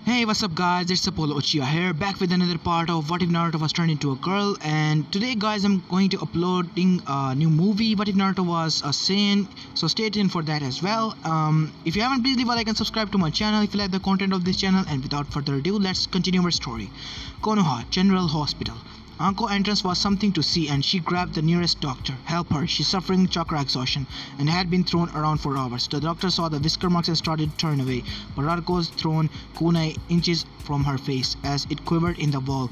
Hey, what's up guys, it's Apollo Uchiha here, back with another part of What If Naruto Was Turned Into a Girl. And today guys, I'm going to uploading a new movie, What If Naruto Was a Saiyan. So stay tuned for that as well. If you haven't, please leave a like and subscribe to my channel if you like the content of this channel. And without further ado, let's continue our story. Konoha General Hospital. Anko entrance was something to see, and she grabbed the nearest doctor. Help her, she's suffering chakra exhaustion and had been thrown around for hours. The doctor saw the whisker marks and started to turn away, but Anko's thrown kunai inches from her face as it quivered in the wall,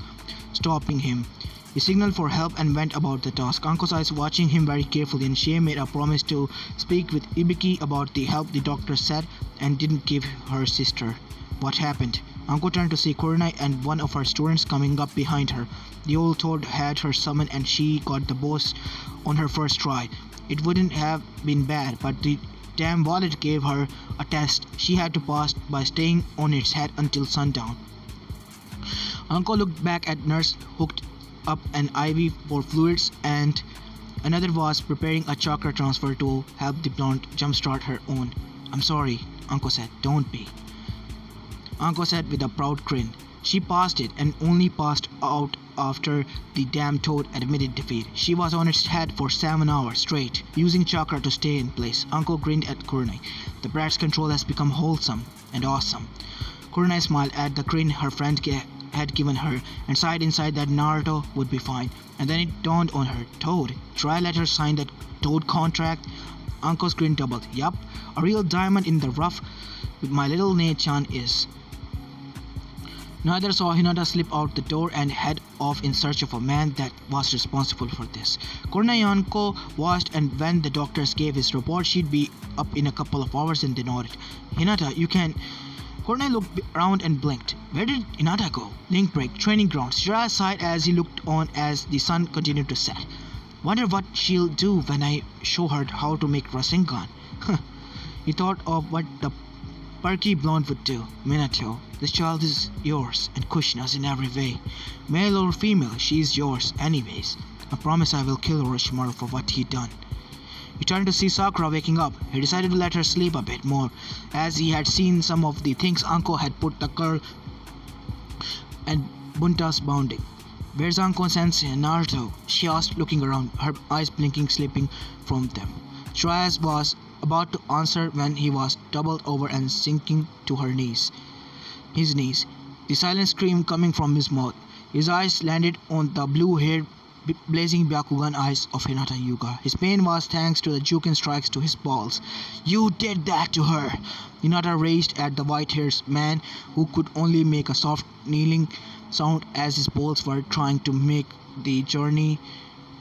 stopping him. He signaled for help and went about the task, Anko's eyes watching him very carefully, and she made a promise to speak with Ibiki about the help the doctor said and didn't give her sister. What happened? Anko turned to see Kurenai and one of her students coming up behind her. The old toad had her summoned and she got the boss on her first try. It wouldn't have been bad, but the damn wallet gave her a test she had to pass by staying on its head until sundown. Anko looked back at Nurse, hooked up an IV for fluids, and another was preparing a chakra transfer to help the blonde jumpstart her own. I'm sorry, Anko said. Don't be, Anko said with a proud grin. She passed it and only passed out after the damn toad admitted defeat. She was on its head for 7 hours straight, using chakra to stay in place. Anko grinned at Kurenai. The brat's control has become wholesome and awesome. Kurenai smiled at the grin her friend had given her and sighed inside that Naruto would be fine. And then it dawned on her. Toad, should I let her sign that toad contract? Anko's grin doubled. Yup, a real diamond in the rough with my little Ne-chan is. Neither saw Hinata slip out the door and head off in search of a man that was responsible for this. Kurenai and Anko watched, and when the doctors gave his report, she'd be up in a couple of hours, and they nodded. Hinata, you can... Kurenai looked around and blinked. Where did Hinata go? Link break, training grounds. Jiraiya sighed as he looked on as the sun continued to set. Wonder what she'll do when I show her how to make Rasengan. He thought of what the perky blonde would do. Minato, this child is yours and Kushina's in every way. Male or female, she is yours anyways. I promise I will kill Orochimaru for what he done. He turned to see Sakura waking up. He decided to let her sleep a bit more, as he had seen some of the things Anko had put the girl and Bunta's bounding. Where's Anko-sensei and Naruto? She asked, looking around, her eyes blinking, slipping from them. Jiraiya was about to answer when he was doubled over and sinking to his knees. The silent scream coming from his mouth. His eyes landed on the blue-haired, blazing Byakugan eyes of Hinata Hyuga. His pain was thanks to the Juken strikes to his balls. You did that to her! Hinata raged at the white-haired man who could only make a soft kneeling sound as his balls were trying to make the journey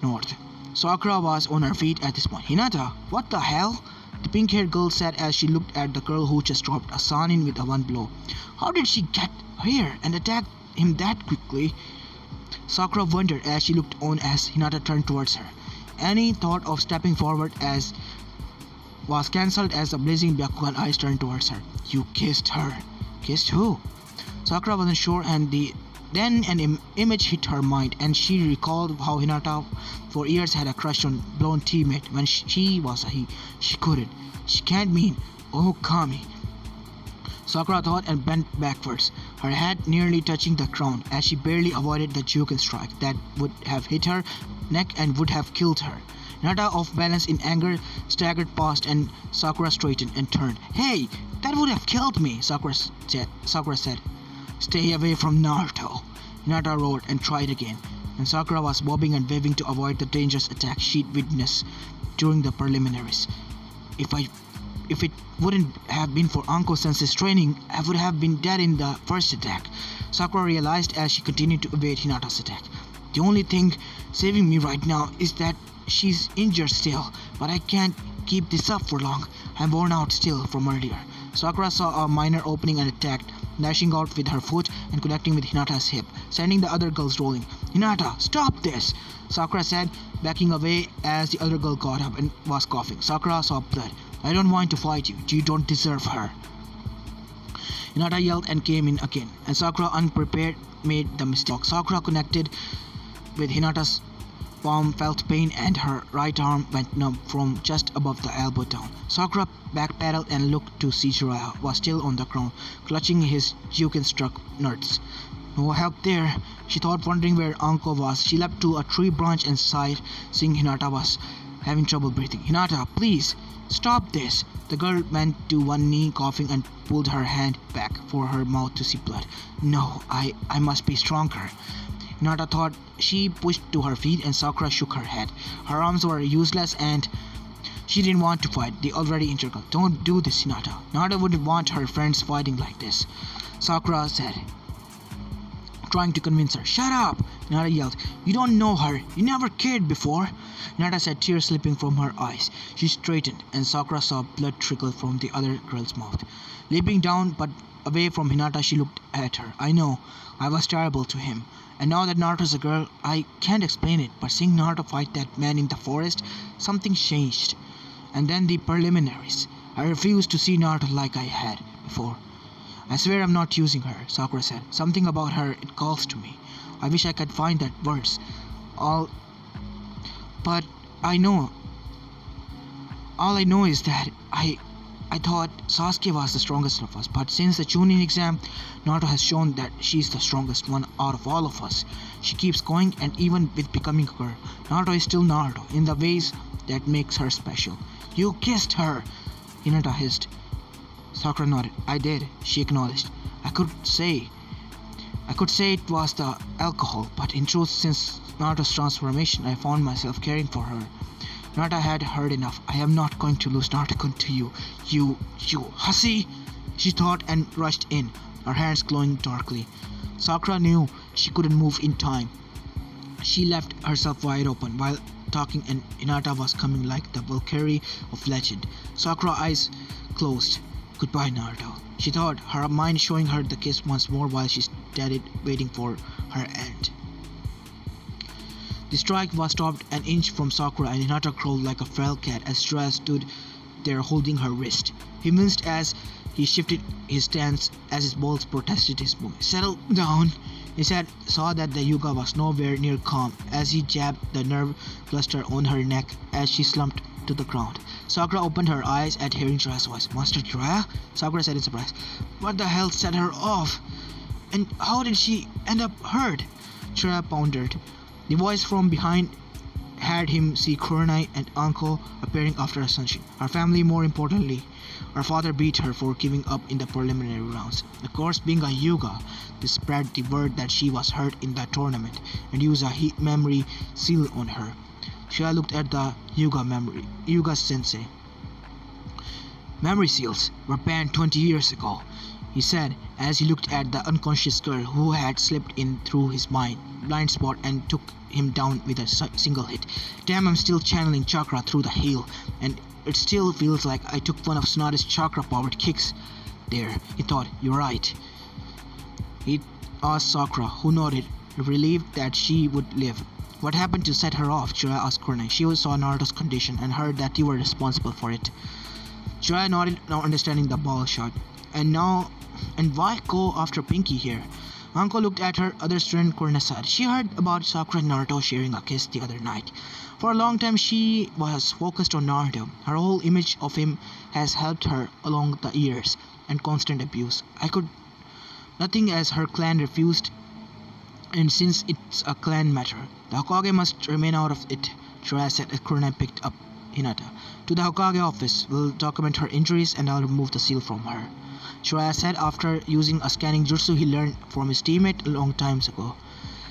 north. Sakura was on her feet at this point. Hinata, what the hell? The pink-haired girl said as she looked at the girl who just dropped a Sanin with a one blow. How did she get here and attack him that quickly? Sakura wondered as she looked on as Hinata turned towards her. Any thought of stepping forward was cancelled as the blazing Byakugan eyes turned towards her. You kissed her. Kissed who? Sakura wasn't sure, and then an image hit her mind, and she recalled how Hinata for years had a crush on blonde teammate when she was a he. She couldn't. She can't mean. Oh, Kami. Sakura thought and bent backwards, her head nearly touching the ground as she barely avoided the Juken strike that would have hit her neck and would have killed her. Hinata, off balance in anger, staggered past, and Sakura straightened and turned. Hey, that would have killed me, Sakura said. Stay away from Naruto. Hinata roared and tried again, and Sakura was bobbing and waving to avoid the dangerous attack she'd witnessed during the preliminaries. If it wouldn't have been for Anko-sensei's training, I would have been dead in the first attack, Sakura realized as she continued to evade Hinata's attack. The only thing saving me right now is that she's injured still, but I can't keep this up for long. I'm worn out still from earlier. Sakura saw a minor opening and attacked, lashing out with her foot and connecting with Hinata's hip, sending the other girls rolling. Hinata, stop this! Sakura said, backing away as the other girl got up and was coughing. Sakura saw blood. I don't want to fight you. You don't deserve her. Hinata yelled and came in again, and Sakura, unprepared, made the mistake. Sakura connected with Hinata's palm felt pain and her right arm went numb from just above the elbow down. Sakura backpedaled and looked to see Jiraiya was still on the ground, clutching his Juken-struck nuts. No help there, she thought, wondering where Anko was. She leapt to a tree branch and sighed, seeing Hinata was having trouble breathing. "Hinata, please, stop this!" The girl went to one knee, coughing, and pulled her hand back for her mouth to see blood. "No, I must be stronger." Hinata thought. She pushed to her feet and Sakura shook her head. Her arms were useless and she didn't want to fight the already injured girl. "Don't do this, Hinata. Hinata wouldn't want her friends fighting like this," Sakura said, trying to convince her. "Shut up!" Hinata yelled. "You don't know her. You never cared before." Hinata said, tears slipping from her eyes. She straightened, and Sakura saw blood trickle from the other girl's mouth. Leaping down but away from Hinata, she looked at her. "I know, I was terrible to him. And now that Naruto's a girl, I can't explain it, but seeing Naruto fight that man in the forest, something changed. And then the preliminaries. I refused to see Naruto like I had before." "I swear I'm not using her," Sakura said. "Something about her, it calls to me. I wish I could find that words. But I know. All I know is that I thought Sasuke was the strongest of us, but since the Chunin exam, Naruto has shown that she's the strongest one out of all of us. She keeps going, and even with becoming a girl, Naruto is still Naruto in the ways that makes her special." "You kissed her!" Hinata hissed. Sakura nodded. "I did," she acknowledged. I could say it was the alcohol, but in truth, since Naruto's transformation, I found myself caring for her. Naruto had heard enough. I am not going to lose Naruto to you. You hussy!" she thought and rushed in, her hands glowing darkly. Sakura knew she couldn't move in time. She left herself wide open while talking, and Hinata was coming like the Valkyrie of legend. Sakura's eyes closed. "Goodbye, Naruto," she thought, her mind showing her the kiss once more while she steadied, waiting for her end. The strike was stopped an inch from Sakura, and Hinata crawled like a feral cat as Jiraiya stood there holding her wrist. He winced as he shifted his stance as his balls protested his movement. "Settle down," he saw that the Hyuga was nowhere near calm as he jabbed the nerve cluster on her neck as she slumped to the ground. Sakura opened her eyes at hearing Jiraiya's voice. "Master Jiraiya?" Sakura said in surprise. "What the hell set her off? And how did she end up hurt?" Jiraiya pondered. The voice from behind had him see Kurenai and Anko appearing after Ascension. Her family, more importantly. Her father beat her for giving up in the preliminary rounds. Of course, being a Hyuga, they spread the word that she was hurt in the tournament and used a heat memory seal on her. Jiraiya looked at the Hyuga sensei. "Memory seals were banned 20 years ago," he said as he looked at the unconscious girl who had slipped in through his blind spot and took him down with a single hit. "Damn, I'm still channeling chakra through the heel, and it still feels like I took one of Tsunade's chakra-powered kicks there," he thought. "You're right." He asked Sakura, who nodded, relieved that she would live. "What happened to set her off?" Jiraiya asked Kurenai. "She saw Naruto's condition and heard that you were responsible for it." Jiraiya nodded, now understanding the ball shot. And why go after Pinky here?" Anko looked at her other student, Kurenai said. She heard about Sakura and Naruto sharing a kiss the other night. For a long time she was focused on Naruto. Her whole image of him has helped her along the years and constant abuse. Nothing as her clan refused, and since it's a clan matter, the Hokage must remain out of it, Jiraiya said as Kurenai picked up Hinata. "To the Hokage office. We'll document her injuries and I'll remove the seal from her," Jiraiya said after using a scanning jutsu he learned from his teammate a long time ago.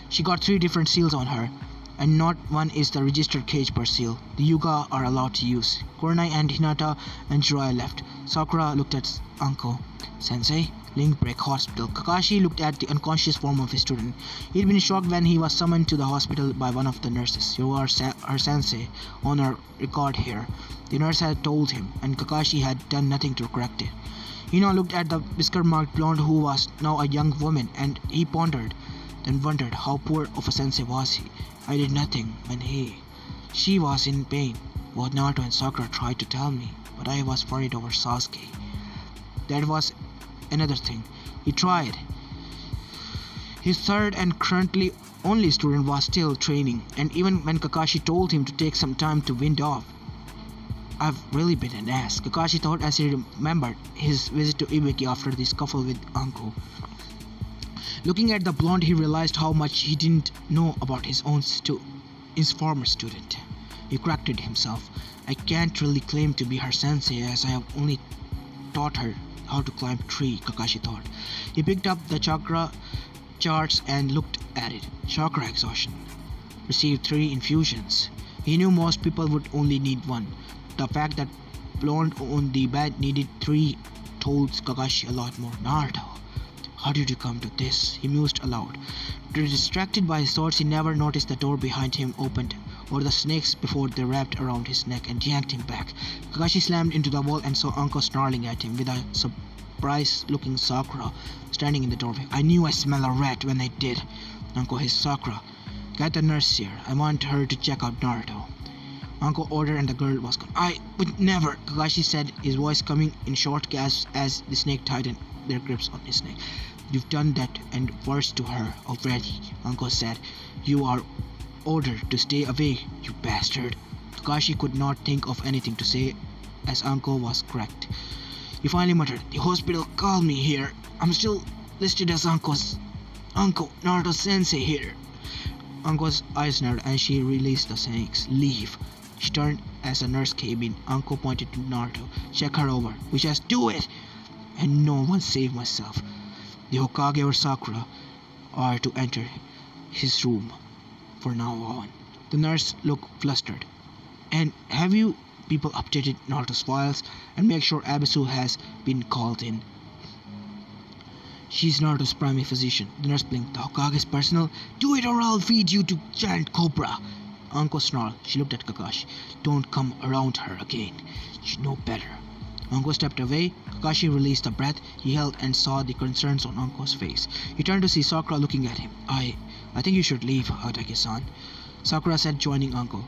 "She got 3 different seals on her, and not one is the registered cage per seal the Hyuga are allowed to use." Kurenai and Hinata and Jiraiya left. Sakura looked at Anko. "Sensei?" "Link Break Hospital." Kakashi looked at the unconscious form of his student. He'd been shocked when he was summoned to the hospital by one of the nurses. "You are her sensei on her record here," the nurse had told him, and Kakashi had done nothing to correct it. He now looked at the whisker-marked blonde who was now a young woman, and he pondered, then wondered how poor of a sensei was he. "I did nothing when she was in pain. Both Naruto and Sakura tried to tell me, but I was worried over Sasuke. That was another thing. He tried. His third and currently only student was still training, and even when Kakashi told him to take some time to wind off, I've really been an ass, Kakashi thought as he remembered his visit to Ibiki after the scuffle with Anko. Looking at the blonde, he realized how much he didn't know about his former student. He corrected himself. I can't really claim to be her sensei as I have only taught her how to climb a tree, Kakashi thought. He picked up the chakra charts and looked at it. Chakra exhaustion. Received 3 infusions. He knew most people would only need 1. The fact that blonde on the bed needed 3 told Kakashi a lot more. Naruto, how did you come to this? He mused aloud. Distracted by his thoughts, he never noticed the door behind him opened, or the snakes before they wrapped around his neck and yanked him back. Kakashi slammed into the wall and saw Anko snarling at him with a surprised-looking Sakura standing in the doorway. I knew I smelled a rat when I did. Anko hissed. Sakura, get the nurse here. I want her to check out Naruto. Anko ordered and the girl was gone. I would never, Kakashi said, his voice coming in short gasps as the snake tightened their grips on his neck. You've done that and worse to her already, Anko said. You are ordered to stay away, you bastard. Kakashi could not think of anything to say as Anko was correct. He finally muttered, the hospital called me here. I'm still listed as Anko Naruto sensei here. Anko's eyes narrowed and she released the snakes. Leave. She turned as the nurse came in. Anko pointed to Naruto. Check her over. We just do it. And no one save myself. The Hokage or Sakura are to enter his room for now on. The nurse looked flustered. And have you people updated Naruto's files and make sure Abisu has been called in? She's Naruto's primary physician. The nurse blinked. The Hokage's personnel? Do it or I'll feed you to giant cobra. Anko snarled. She looked at Kakashi. Don't come around her again. You know better. Anko stepped away. Kakashi released a breath he held and saw the concerns on Anko's face. He turned to see Sakura looking at him. I think you should leave, Hatake-san, Sakura said, joining Anko.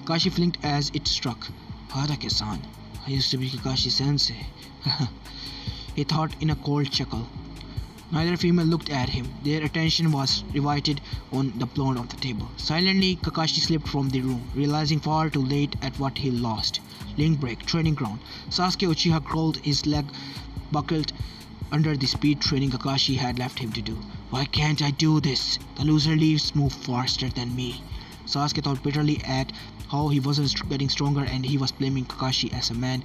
Kakashi blinked as it struck. Hatake-san, I used to be Kakashi-sensei. He thought in a cold chuckle. Neither female looked at him. Their attention was riveted on the blonde on the table. Silently, Kakashi slipped from the room, realizing far too late at what he lost. Link break, training ground. Sasuke Uchiha crawled, his leg buckled under the speed training Kakashi had left him to do. Why can't I do this? The loser leaves move faster than me. Sasuke thought bitterly at how he wasn't getting stronger and he was blaming Kakashi as a man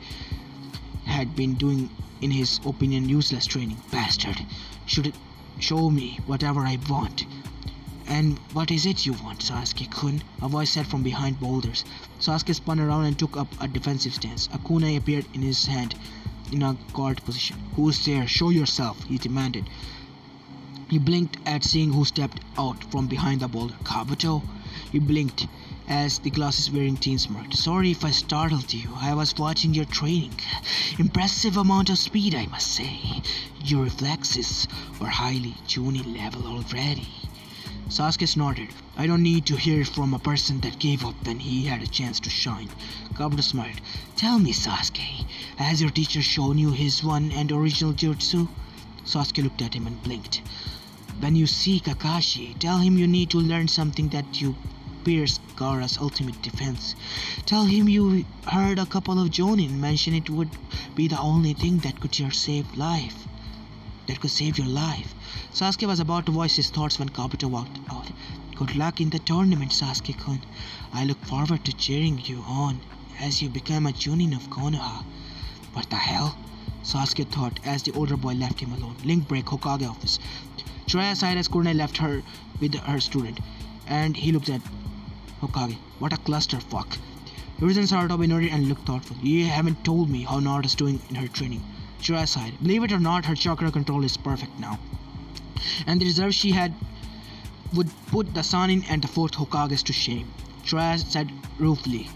had been doing, in his opinion, useless training. Bastard. Should show me whatever I want. And what is it you want, Sasuke-kun? A voice said from behind boulders. Sasuke spun around and took up a defensive stance. A kunai appeared in his hand in a guard position. Who's there? Show yourself, he demanded. He blinked at seeing who stepped out from behind the boulder. Kabuto? He blinked as the glasses-wearing teen smirked. Sorry if I startled you. I was watching your training. Impressive amount of speed, I must say. Your reflexes were highly Chunin level already. Sasuke snorted. I don't need to hear from a person that gave up when he had a chance to shine. Kabuto smiled. Tell me, Sasuke, has your teacher shown you his one and original jutsu? Sasuke looked at him and blinked. When you see Kakashi, tell him you need to learn something that you pierce Gaara's ultimate defense. Tell him you heard a couple of Jonin mention it would be the only thing that could save your life. Sasuke was about to voice his thoughts when Kabuto walked out. Good luck in the tournament, Sasuke-kun. I look forward to cheering you on as you become a Chunin of Konoha. What the hell? Sasuke thought as the older boy left him alone. Link break, Hokage office. Jiraiya sighed as Kunai left her with her student, and he looked at Hokage. What a clusterfuck. Hiruzen Sarutobi nodded and looked thoughtful. You haven't told me how Naruto's doing in her training. Jiraiya sighed. Believe it or not, her chakra control is perfect now. And the reserve she had would put the Sannin and the 4th Hokages to shame. Jiraiya said ruefully.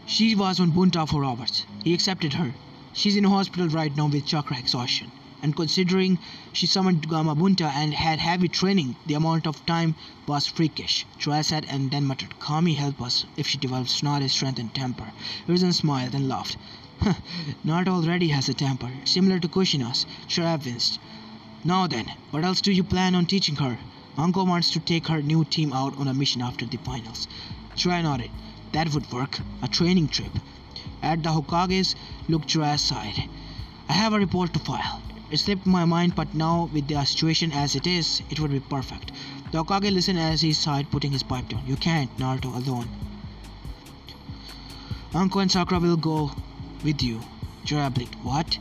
She was on Bunta for hours. He accepted her. She's in hospital right now with chakra exhaustion. And considering she summoned Gamabunta and had heavy training, the amount of time was freakish. Jiraiya said and then muttered, Kami help us if she develops not a strength and temper. Hiruzen smiled and laughed. Naruto already has a temper, similar to Kushina's. Jiraiya winced. Now then, what else do you plan on teaching her? Anko wants to take her new team out on a mission after the finals. Jiraiya nodded. That would work. A training trip. At the Hokage's, looked Jiraiya's side. I have a report to file. It slipped my mind, but now with the situation as it is, it would be perfect. The Hokage listened as he sighed, putting his pipe down. You can't, Naruto, alone. Anko and Sakura will go with you. Jiraiya blinked. What?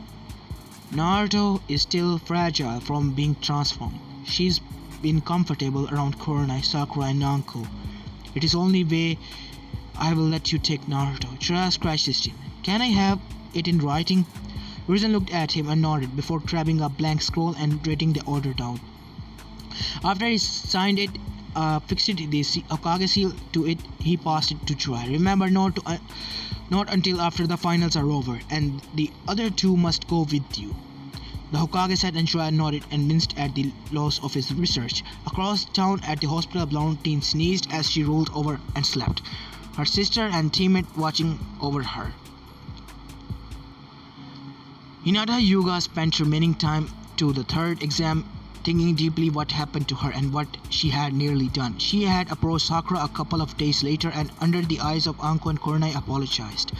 Naruto is still fragile from being transformed. She's been comfortable around Kurenai, Sakura and Anko. It is only way I will let you take Naruto. Jiraiya scratched his chin. Can I have it in writing? Risen looked at him and nodded before grabbing a blank scroll and writing the order down. After he signed it, fixed the Hokage seal to it, he passed it to Jiraiya. Remember, not until after the finals are over, and the other two must go with you. The Hokage said, and Jiraiya nodded and winced at the loss of his research. Across town at the hospital, a blonde teen sneezed as she rolled over and slept, her sister and teammate watching over her. Hinata Hyuga spent remaining time to the third exam thinking deeply what happened to her and what she had nearly done. She had approached Sakura a couple of days later and under the eyes of Anko and Kurenai apologized.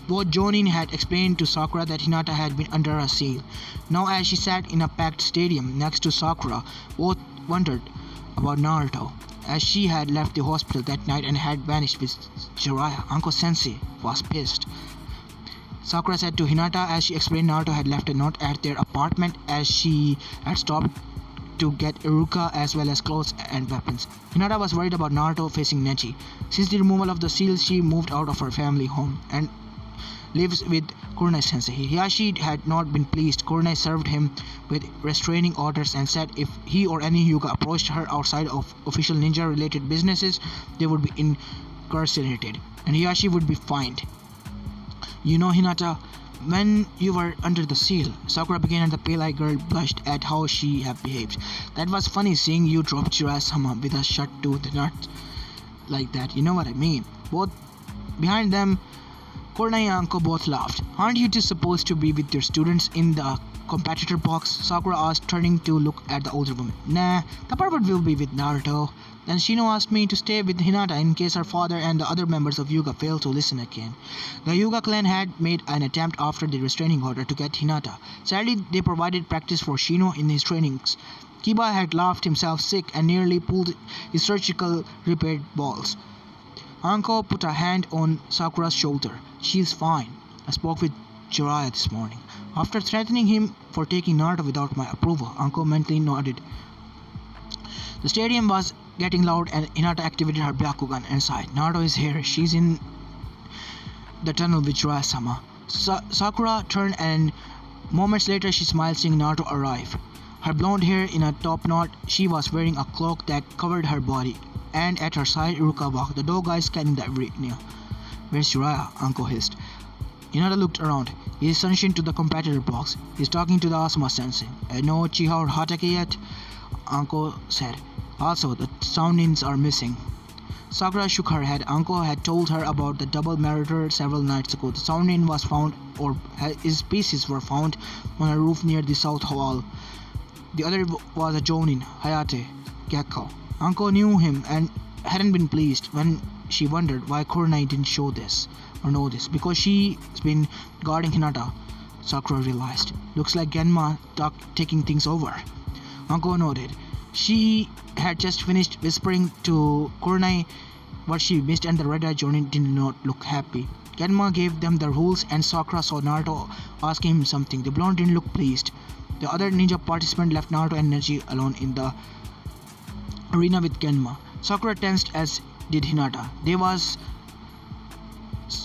Both Jonin had explained to Sakura that Hinata had been under a seal. Now as she sat in a packed stadium next to Sakura, both wondered about Naruto. As she had left the hospital that night and had vanished with Jiraiya, Anko-sensei was pissed. Sakura said to Hinata as she explained Naruto had left a note at their apartment as she had stopped to get Iruka as well as clothes and weapons. Hinata was worried about Naruto facing Neji. Since the removal of the seal, she moved out of her family home and lives with Kurenai sensei. Hiyashi had not been pleased. Kurenai served him with restraining orders and said if he or any Hyuga approached her outside of official ninja related businesses, they would be incarcerated and Hiyashi would be fined. You know, Hinata, when you were under the seal, Sakura began and the pale-eyed girl blushed at how she had behaved. That was funny seeing you drop Jiraiya-sama with a shut tooth, not like that, you know what I mean. Both behind them, Kurenai and Anko both laughed. Aren't you two supposed to be with your students in the competitor box? Sakura asked, turning to look at the older woman. Nah, the pervert will be with Naruto. Then Shino asked me to stay with Hinata in case her father and the other members of Hyuga failed to listen again. The Hyuga clan had made an attempt after the restraining order to get Hinata. Sadly, they provided practice for Shino in his trainings. Kiba had laughed himself sick and nearly pulled his surgical repaired balls. Anko put a hand on Sakura's shoulder. She's fine. I spoke with Jiraiya this morning. After threatening him for taking Naruto without my approval, Anko mentally nodded. The stadium was getting loud and Hinata activated her Byakugan and sighed. Naruto is here. She's in the tunnel with Jiraiya-sama. Sakura turned and moments later she smiled seeing Naruto arrive. Her blonde hair in a top knot, she was wearing a cloak that covered her body. And at her side, Iruka walked. The dog eyes scanning the arena. Where's Jiraiya? Anko hissed. Hinata looked around. He is sunshine to the competitor box. He's talking to the Asuma sensei. No Chiha or Hatake yet? Anko said. Also, the Soundins are missing. Sakura shook her head. Anko had told her about the double murder several nights ago. The Soundin was found, or his pieces were found, on a roof near the south wall. The other was a Jonin, Hayate Gekko. Anko knew him and hadn't been pleased when she wondered why Kurenai didn't show this or know this. Because she's been guarding Hinata, Sakura realized. Looks like Genma taking things over. Anko nodded. She had just finished whispering to Kurenai what she missed and the red-eyed Jonin did not look happy. Genma gave them the rules and Sakura saw Naruto asking him something. The blonde didn't look pleased. The other ninja participant left Naruto and Neji alone in the arena with Genma. Sakura tensed as did Hinata. They was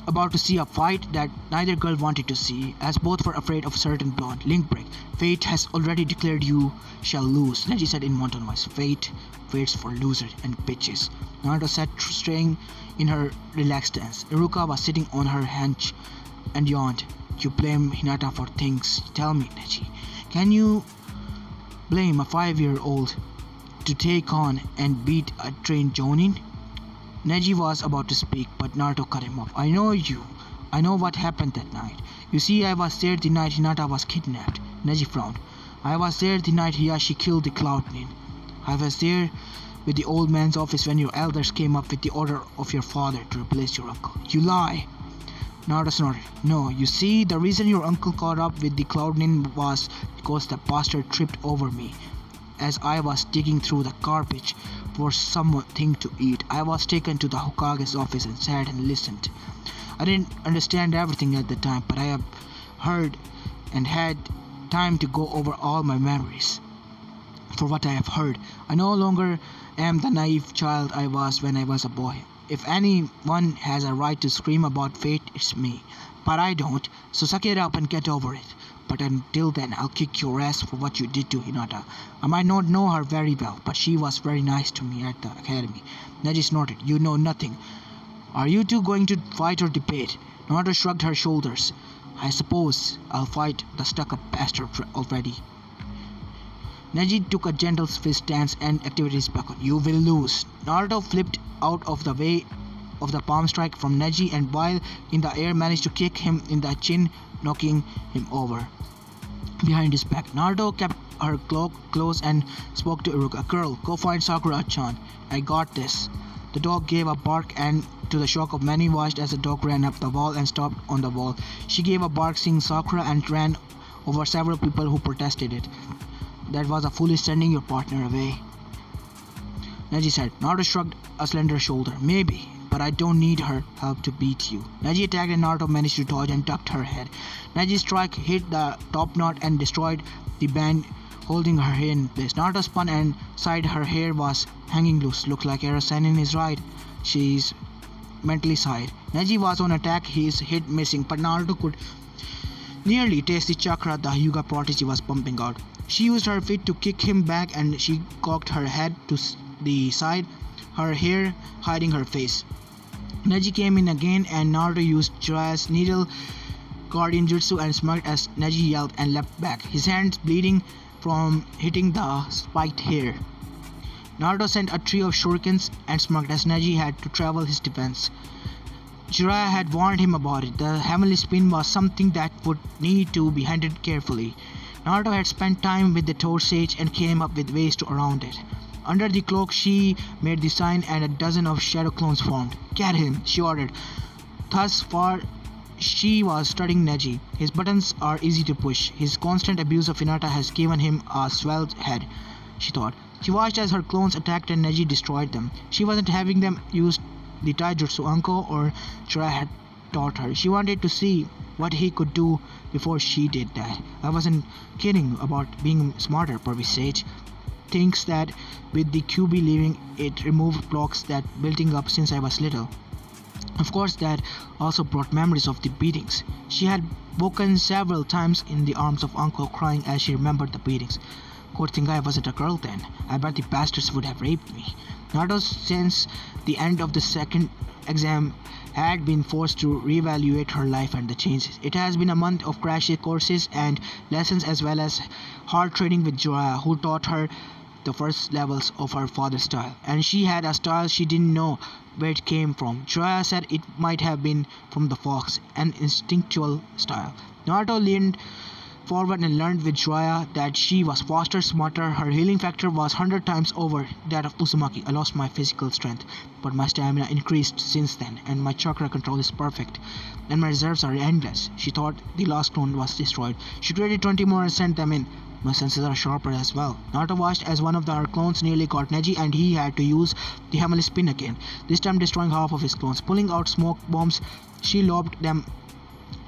about to see a fight that neither girl wanted to see, as both were afraid of certain blonde. Link break. Fate has already declared you shall lose, Neji said in monotone voice. Fate waits for losers and bitches. Naruto sat staying in her relaxed stance. Iruka was sitting on her haunch and yawned. You blame Hinata for things. Tell me, Neji, can you blame a 5-year-old to take on and beat a trained Jonin? Neji was about to speak, but Naruto cut him off. I know you. I know what happened that night. You see, I was there the night Hinata was kidnapped. Neji frowned. I was there the night Hiyashi killed the Cloud9. I was there with the old man's office when your elders came up with the order of your father to replace your uncle. You lie! Naruto snorted. No, you see, the reason your uncle caught up with the Cloud9 was because the bastard tripped over me as I was digging through the garbage for something to eat. I was taken to the Hokage's office and sat and listened. I didn't understand everything at the time, but I have heard and had time to go over all my memories. For what I have heard, I no longer am the naive child I was when I was a boy. If anyone has a right to scream about fate, it's me. But I don't, so suck it up and get over it. But until then, I'll kick your ass for what you did to Hinata. I might not know her very well, but she was very nice to me at the academy. Neji snorted. You know nothing. Are you two going to fight or debate? Naruto shrugged her shoulders. I suppose I'll fight the stuck-up bastard already. Neji took a gentle fist stance and activated his weapon. You will lose. Naruto flipped out of the way of the palm strike from Neji and while in the air managed to kick him in the chin, knocking him over. Behind his back, Naruto kept her cloak close and spoke to Iruka. Girl, go find Sakura-chan. I got this. The dog gave a bark and to the shock of many watched as the dog ran up the wall and stopped on the wall. She gave a bark seeing Sakura and ran over several people who protested it. That was a foolish sending your partner away. Neji said. Naruto shrugged a slender shoulder. Maybe, but I don't need her help to beat you. Neji attacked and Naruto managed to dodge and ducked her head. Neji's strike hit the top knot and destroyed the band holding her hair in place. Naruto spun and sighed. Her hair was hanging loose. Looked like Erasenin is right. She's mentally sighed. Neji was on attack, his hit missing, but Naruto could nearly taste the chakra the Hyuga prodigy was pumping out. She used her feet to kick him back and she cocked her head to the side, her hair hiding her face. Neji came in again and Naruto used Jiraiya's needle guardian jutsu and smirked as Neji yelled and leapt back, his hands bleeding from hitting the spiked hair. Naruto sent a trio of shurikens and smirked as Neji had to travel his defense. Jiraiya had warned him about it. The heavenly spin was something that would need to be handled carefully. Naruto had spent time with the Toad Sage and came up with ways to around it. Under the cloak she made the sign and a dozen of shadow clones formed. Get him, she ordered. Thus far she was studying Neji. His buttons are easy to push. His constant abuse of Hinata has given him a swelled head, she thought. She watched as her clones attacked and Neji destroyed them. She wasn't having them use the taijutsu Anko or Jiraiya had taught her. She wanted to see what he could do before she did that. I wasn't kidding about being smarter, Purvis Sage. Thinks that with the QB leaving, it removed blocks that building up since I was little. Of course, that also brought memories of the beatings. She had woken several times in the arms of Uncle crying as she remembered the beatings. Good thing I wasn't a girl then. I bet the bastards would have raped me. Naruto, since the end of the second exam, had been forced to reevaluate her life and the changes. It has been a month of crash courses and lessons as well as hard training with Jiraiya, who taught her the first levels of her father's style. And she had a style she didn't know where it came from. Jiraiya said it might have been from the fox, an instinctual style. Naruto leaned forward and learned with Jiraiya that she was faster, smarter. Her healing factor was 100 times over that of Uzumaki. I lost my physical strength, but my stamina increased since then, and my chakra control is perfect, and my reserves are endless. She thought the last clone was destroyed. She created 20 more and sent them in. My senses are sharper as well. Naruto watched as one of her clones nearly got Neji and he had to use the heavenly spin again, this time destroying half of his clones. Pulling out smoke bombs, she lobbed them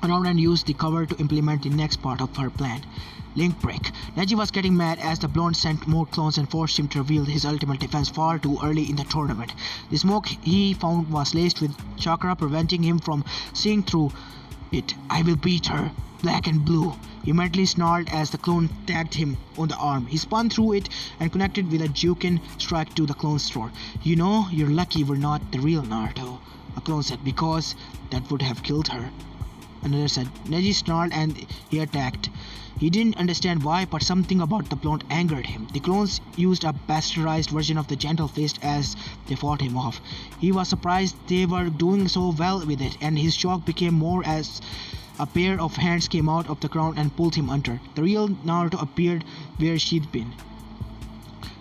around and used the cover to implement the next part of her plan. Link break. Neji was getting mad as the blonde sent more clones and forced him to reveal his ultimate defense far too early in the tournament. The smoke he found was laced with chakra, preventing him from seeing through it. I will beat her, black and blue. He mentally snarled as the clone tagged him on the arm. He spun through it and connected with a Juken strike to the clone's throat. You know, you're lucky we're not the real Naruto, a clone said, because that would have killed her. Another said. Neji snarled and he attacked. He didn't understand why, but something about the blonde angered him. The clones used a bastardized version of the gentle fist as they fought him off. He was surprised they were doing so well with it, and his shock became more as A pair of hands came out of the ground and pulled him under. The real Naruto appeared where she'd been.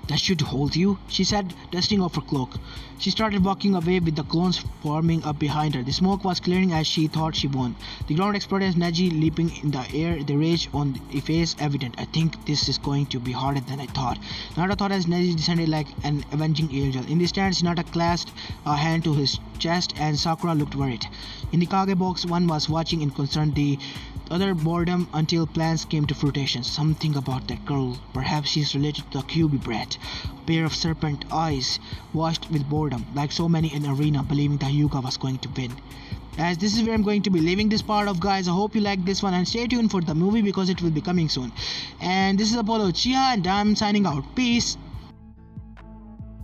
"That should hold you," she said, dusting off her cloak. She started walking away with the clones forming up behind her. The smoke was clearing as she thought she won. The ground exploded as Neji leaping in the air, the rage on his face evident. "I think this is going to be harder than I thought," Naruto thought as Neji descended like an avenging angel. In the stands, Hinata clasped a hand to his chest and Sakura looked worried. In the Kage box, one was watching in concern, the other boredom until plans came to fruition. "Something about that girl. Perhaps she's related to the Kyuubi brat." A pair of serpent eyes watched with boredom, like so many in arena, believing that Hyuga was going to win. As this is where I'm going to be leaving this part of, guys. I hope you like this one and stay tuned for the movie because it will be coming soon. And this is Apollo Uchiha and I'm signing out. Peace.